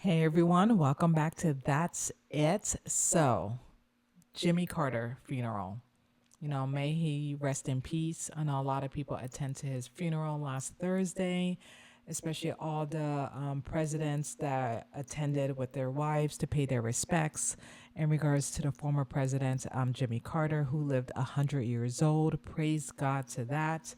Hey everyone, welcome back to That's It. So, Jimmy Carter funeral. May he rest in peace. I know a lot of people attend to his funeral last Thursday, especially all the presidents that attended with their wives to pay their respects in regards to the former president, Jimmy Carter, who lived 100 years old. Praise God to that.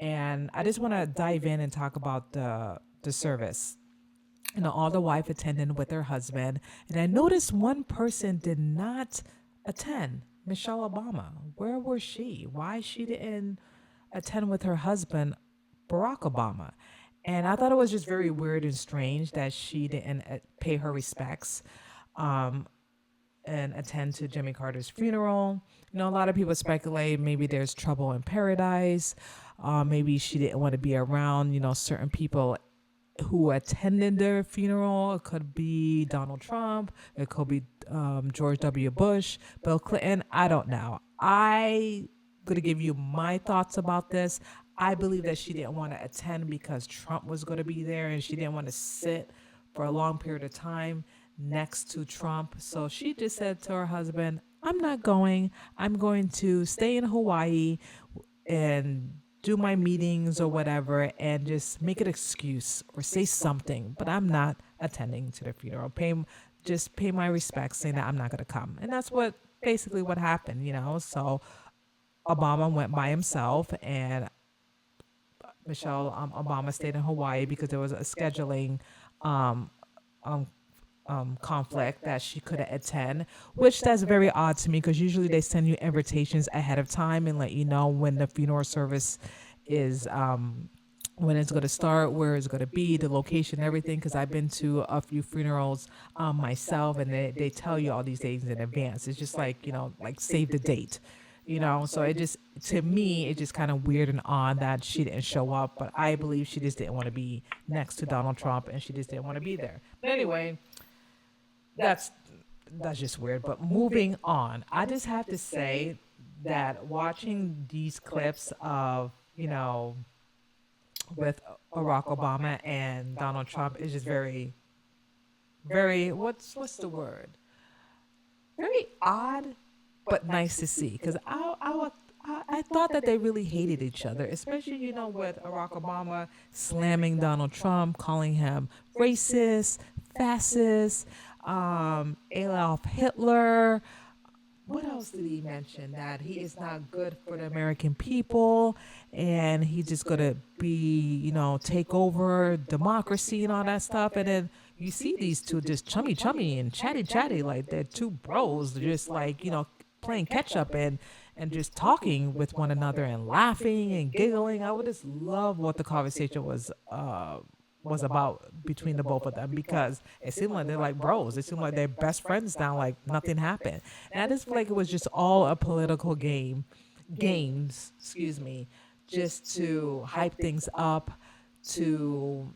And I just want to dive in and talk about the service. All the wife attended with her husband. And I noticed one person did not attend, Michelle Obama. Where was she? Why she didn't attend with her husband, Barack Obama? And I thought it was just very weird and strange that she didn't pay her respects and attend to Jimmy Carter's funeral. A lot of people speculate maybe there's trouble in paradise. Maybe she didn't want to be around, certain people who attended their funeral. It could be Donald Trump. It could be George W. Bush, Bill Clinton. I don't know. I going to give you my thoughts about this. I believe that she didn't want to attend because Trump was going to be there and she didn't want to sit for a long period of time next to Trump. So she just said to her husband, I'm not going. I'm going to stay in Hawaii and do my meetings or whatever and just make an excuse or say something, but I'm not attending to the funeral. Just pay my respects, saying that I'm not going to come. And that's what basically what happened. So Obama went by himself and Michelle Obama stayed in Hawaii because there was a scheduling um, um, conflict that she couldn't attend, which that's very odd to me because usually they send you invitations ahead of time and let you know when the funeral service is when it's going to start, where it's going to be, the location, everything. Because I've been to a few funerals myself, and they tell you all these days in advance. It's just like like save the date. So it just to me it just kind of weird and odd that she didn't show up, but I believe she just didn't want to be next to Donald Trump and she just didn't want to be there. But anyway, that's that's just weird. But moving on, I just have to say that watching these clips of with Barack Obama and Donald Trump is just very, very what's the word? Very odd, but nice to see. Because I thought that they really hated each other, especially with Barack Obama slamming Donald Trump, calling him racist, fascist, Adolf Hitler. What else did he mention? That he is not good for the American people and he's just gonna be, take over democracy and all that stuff. And then you see these two just chummy chummy and chatty chatty, like they're two bros, just like, playing catch up and just talking with one another and laughing and giggling. I would just love what the conversation was about between the both of them because it seemed like they're like bros. It seemed like they're best friends now, like nothing happened. And I just feel like it was just all a political games, excuse me, just to hype things up, to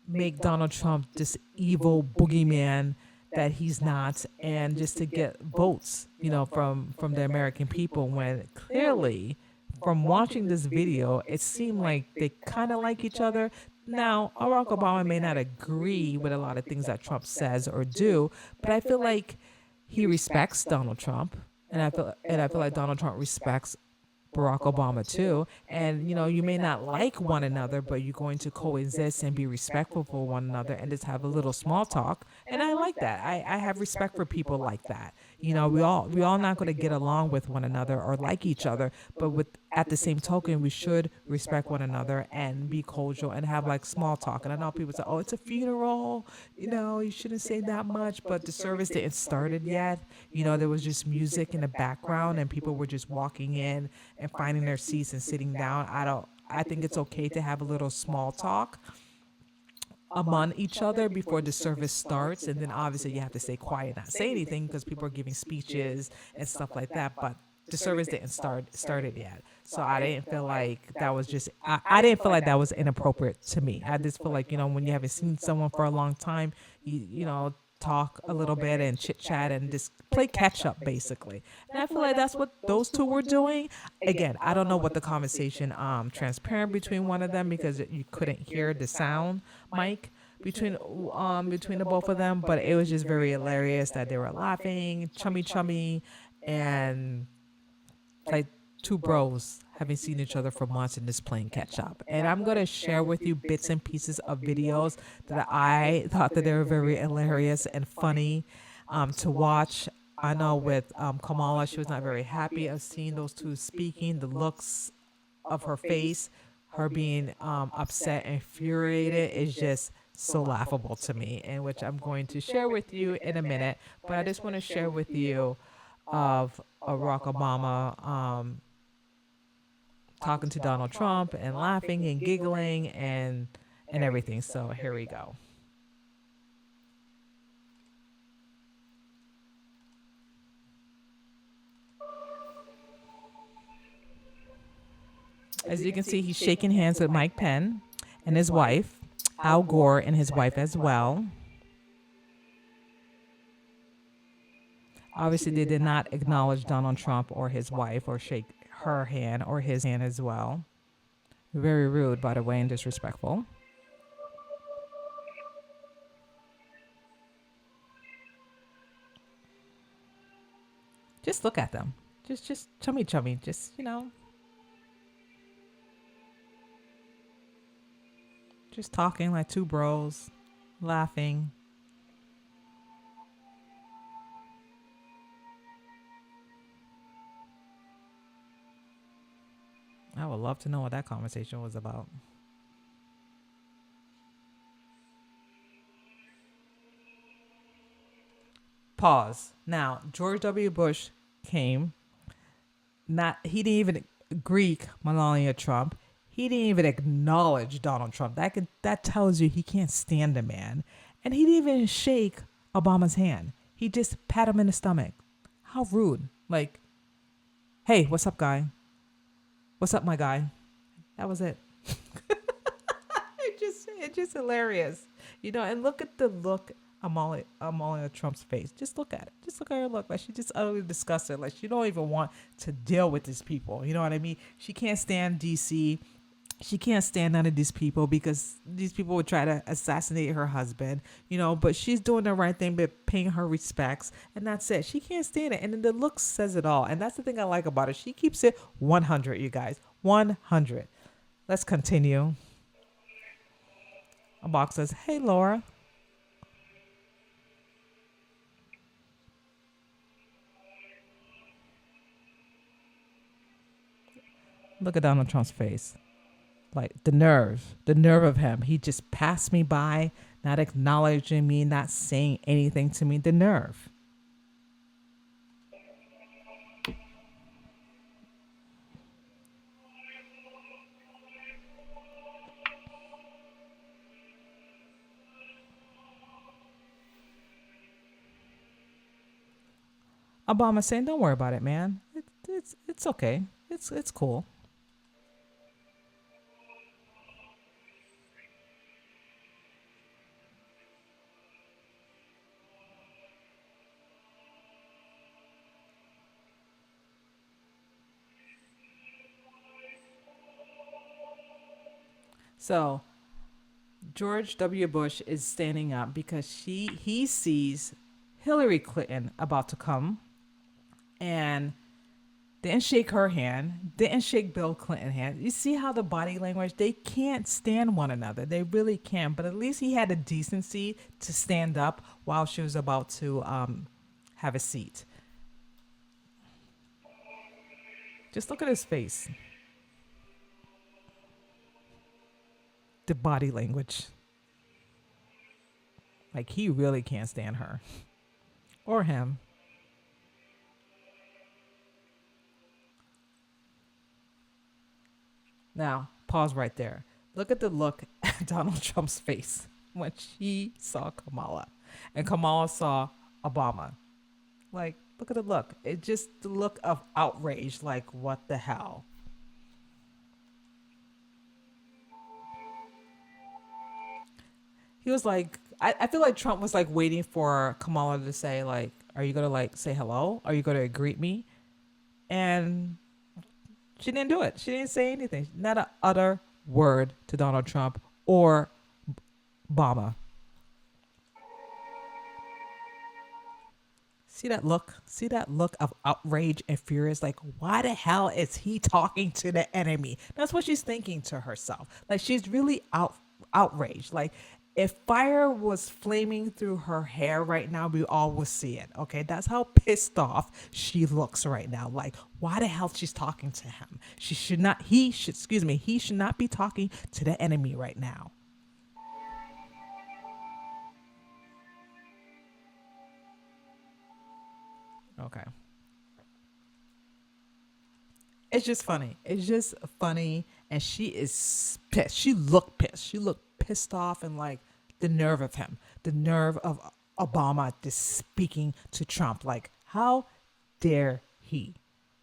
make Donald Trump this evil boogeyman that he's not, and just to get votes, from the American people when clearly from watching this video, it seemed like they kind of like each other. Now, Barack Obama may not agree with a lot of things that Trump says or do, but I feel like he respects Donald Trump, and I feel like Donald Trump respects Barack Obama too. And you may not like one another, but you're going to coexist and be respectful for one another and just have a little small talk. And I like that. I have respect for people like that. We all not going to get along with one another or like each other, but with at the same token, we should respect one another and be cordial and have like small talk. And I know people say, "Oh, it's a funeral. You shouldn't say that much." But the service didn't started yet. There was just music in the background and people were just walking in and finding their seats and sitting down. I think it's okay to have a little small talk among each other before the service starts, and then obviously you have to stay quiet, not say anything because people are giving speeches and stuff like that. But the service didn't started yet, so I didn't feel like that was just I didn't feel like that was inappropriate to me. I just feel like when you haven't seen someone for a long time, you talk a little bit and chit chat and just play catch up basically. And I feel like that's what those two were doing. Again, I don't know what the conversation transparent between one of them because you couldn't hear the sound mic, between between the both of them, but it was just very hilarious that they were laughing, chummy, and like two bros having seen each other for months and just playing catch up. And I'm gonna share with you bits and pieces of videos that I thought that they were very hilarious and funny to watch. I know with Kamala, she was not very happy of seeing those two speaking. The looks of her face, her being upset and infuriated, is just so laughable to me, and which I'm going to share with you in a minute. But I just want to share with you of Barack Obama talking to Donald Trump and laughing and giggling and everything. So here we go. As you can see, he's shaking hands with Mike Pence and his wife, Al Gore and his wife as well. Obviously, they did not acknowledge Donald Trump or his wife or shake her hand or his hand as well. Very rude, by the way, and disrespectful. Just look at them. Just chummy. Just, just talking like two bros, laughing. I would love to know what that conversation was about. Pause. Now, George W. Bush came. He didn't even greet Melania Trump. He didn't even acknowledge Donald Trump. That tells you he can't stand the man. And he didn't even shake Obama's hand. He just pat him in the stomach. How rude. Like, hey, what's up, guy? What's up, my guy? That was it. It's just hilarious. And look at the look Amalia Trump's face. Just look at it. Just look at her look. Like she just utterly disgusted. Like she don't even want to deal with these people. You know what I mean? She can't stand DC. She can't stand none of these people because these people would try to assassinate her husband, but she's doing the right thing by paying her respects, and that's it. She can't stand it. And then the look says it all. And that's the thing I like about her. She keeps it 100, you guys. 100. Let's continue. A box says, hey, Laura. Look at Donald Trump's face. Like the nerve of him. He just passed me by, not acknowledging me, not saying anything to me. The nerve. Obama saying, "Don't worry about it, man. It's okay. It's cool." So George W. Bush is standing up because he sees Hillary Clinton about to come and didn't shake her hand, didn't shake Bill Clinton's hand. You see how the body language, they can't stand one another. They really can't. But at least he had the decency to stand up while she was about to have a seat. Just look at his face. The body language. Like he really can't stand her or him. Now, pause right there. Look at the look at Donald Trump's face when she saw Kamala and Kamala saw Obama. Like, look at the look. It just the look of outrage. Like, what the hell? He was like, I feel like Trump was like waiting for Kamala to say, like, are you going to like say hello? Are you going to greet me? And she didn't do it. She didn't say anything. Not a utter word to Donald Trump or Obama. See that look? See that look of outrage and furious? Like, why the hell is he talking to the enemy? That's what she's thinking to herself. Like, she's really outraged. Like, if fire was flaming through her hair right now, we all would see it. Okay, that's how pissed off she looks right now. Like, why the hell she's talking to him? She should not. He should. Excuse me. He should not be talking to the enemy right now. Okay. It's just funny. It's just funny. And she is pissed. She looked pissed. She looked pissed off and like the nerve of him, the nerve of Obama just speaking to Trump. Like, how dare he?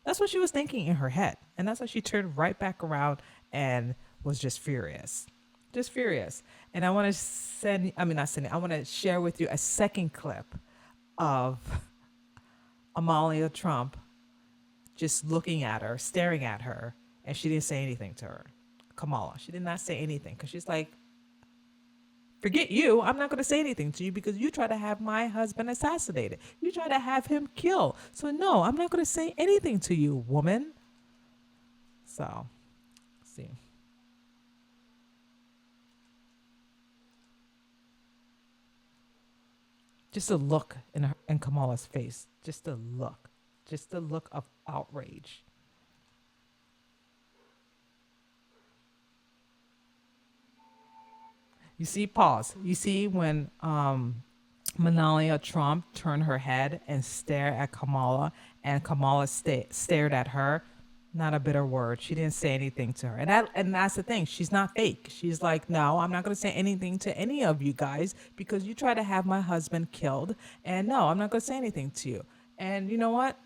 That's what she was thinking in her head. And that's why she turned right back around and was just furious. Just furious. And I want to send, I mean, not send, I want to share with you a second clip of Amalia Trump just looking at her, staring at her, and she didn't say anything to her. Kamala, she did not say anything because she's like, forget you. I'm not going to say anything to you because you try to have my husband assassinated. You try to have him killed. So, no, I'm not going to say anything to you, woman. So, see. Just a look in Kamala's face. Just a look. Just a look of outrage. You see, pause. You see when Melania Trump turned her head and stared at Kamala, and Kamala stared at her. Not a bitter word. She didn't say anything to her, and that's the thing. She's not fake. She's like, no, I'm not going to say anything to any of you guys because you try to have my husband killed, and no, I'm not going to say anything to you. And you know what?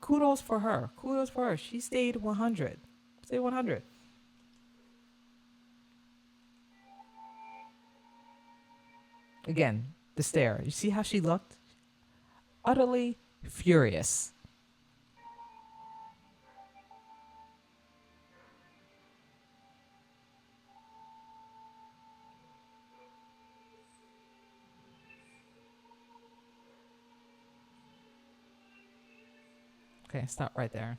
Kudos for her. Kudos for her. She stayed 100. Stay 100. Again, the stare. You see how she looked? Utterly furious. Okay, stop right there.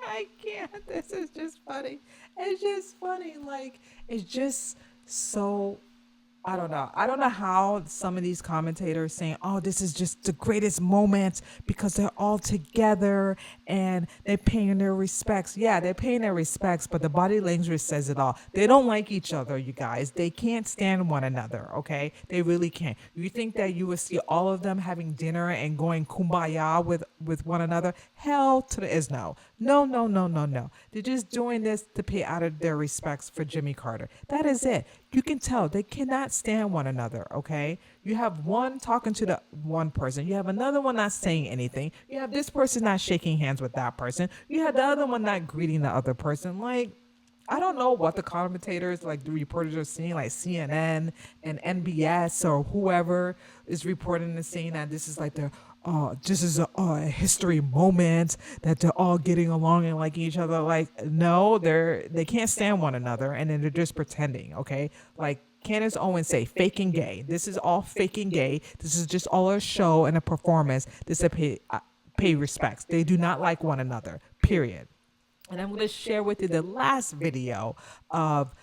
I can't. This is just funny. It's just funny. Like, it's just so I don't know. I don't know how some of these commentators saying, "Oh, this is just the greatest moment because they're all together and they're paying their respects." Yeah, they're paying their respects, but the body language says it all. They don't like each other, you guys. They can't stand one another, okay? They really can't. You think that you would see all of them having dinner and going kumbaya with one another? Hell to the is no. No, no, no, no, no. They're just doing this to pay out of their respects for Jimmy Carter. That is it. You can tell they cannot stand one another, okay? You have one talking to the one person. You have another one not saying anything. You have this person not shaking hands with that person. You have the other one not greeting the other person. Like, I don't know what the commentators, like the reporters are seeing, like CNN and NBS or whoever is reporting and saying that this is like the this is a history moment that they're all getting along and liking each other. Like, no, they can't stand one another, and then they're just pretending. Okay, like Candace Owens say, fake and gay. This is all fake and gay. This is just all a show and a performance. This is a pay respects. They do not like one another. Period. And I'm going to share with you the last video of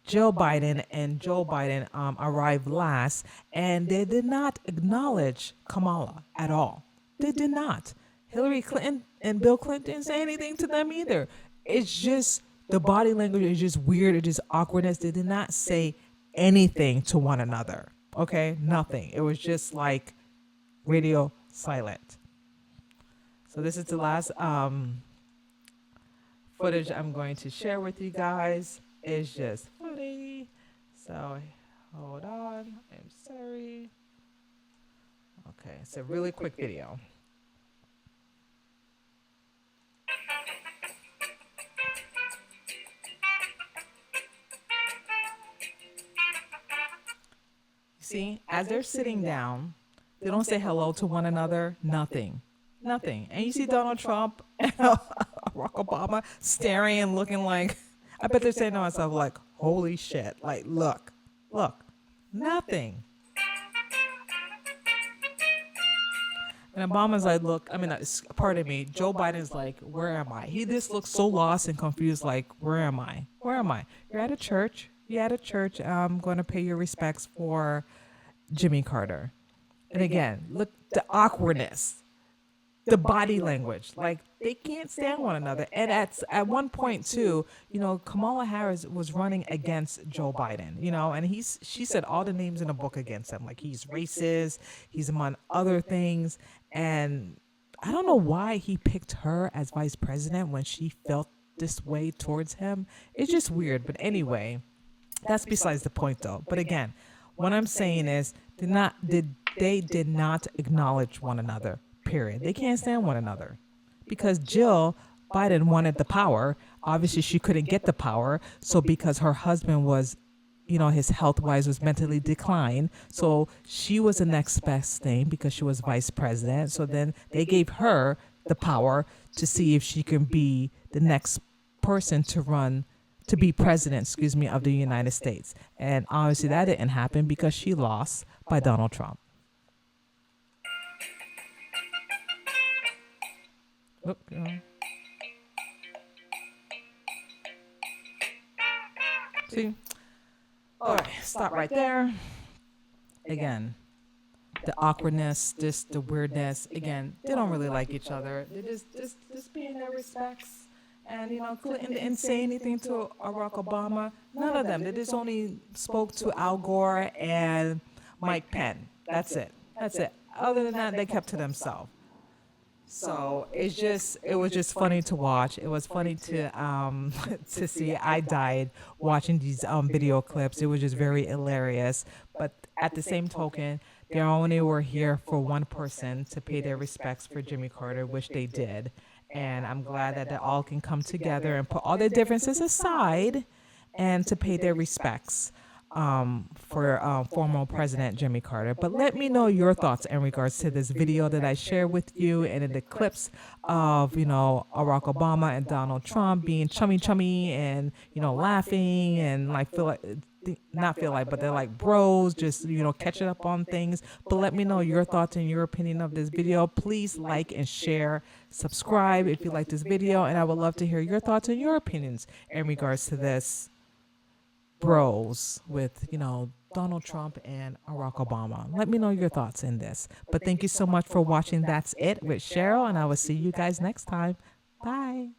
Joe Biden, and Joe Biden arrived last, and they did not acknowledge Kamala at all. They did not. Hillary Clinton and Bill Clinton didn't say anything to them either. It's just the body language is just weird. It's just awkwardness. They did not say anything to one another. Okay, nothing. It was just like radio silent. So this is the last footage I'm going to share with you guys. It's just funny. So hold on. I'm sorry. Okay, it's a really quick video. See, as they're sitting down, they don't say hello to one another. Nothing. Nothing. And you see Donald Trump and Barack Obama staring and looking like, I bet they're saying to myself, like, holy shit. Like, look, nothing. And Obama's like, look, I mean, pardon me, Joe Biden's like, where am I? He just looks so lost and confused, like, where am I? Where am I? You're at a church. You're at a church. I'm going to pay your respects for Jimmy Carter. And again, look, the awkwardness, the body language, like they can't stand one another. And at one point too, Kamala Harris was running against Joe Biden, and she said all the names in the book against him, like he's racist, he's among other things. And I don't know why he picked her as vice president when she felt this way towards him. It's just weird. But anyway, that's besides the point though. But again, what I'm saying is they did not acknowledge one another. Period. They can't stand one another because Jill Biden wanted the power. Obviously, she couldn't get the power. So because her husband was, his health wise was mentally declined. So she was the next best thing because she was vice president. So then they gave her the power to see if she can be the next person to be president, of the United States. And obviously that didn't happen because she lost by Donald Trump. Oop, See? All right, stop right there. Again, the awkwardness, just the weirdness. Again, they don't really like each other. They just paying their respects. And couldn't say anything to Barack Obama. None of them. They just only spoke to Al Gore and Mike Pence. That's it. Other than that, they kept to themselves. So it was just funny to watch. It was funny to to see. I died watching these video clips. It was just very hilarious. But at the same token, they only were here for one person to pay their respects for Jimmy Carter, which they did. And I'm glad that they all can come together and put all their differences aside and to pay their respects for former President Jimmy Carter. But let me know your thoughts in regards to this video that I shared with you and in the clips of, Barack Obama and Donald Trump being chummy and, laughing and but they're like bros, just, catching up on things. But let me know your thoughts and your opinion of this video. Please like and share, subscribe if you like this video. And I would love to hear your thoughts and your opinions in regards to this bros with, Donald Trump and Barack Obama. Let me know your thoughts in this. But thank you so much for watching. That's it with Cheryl, and I will see you guys next time. Bye.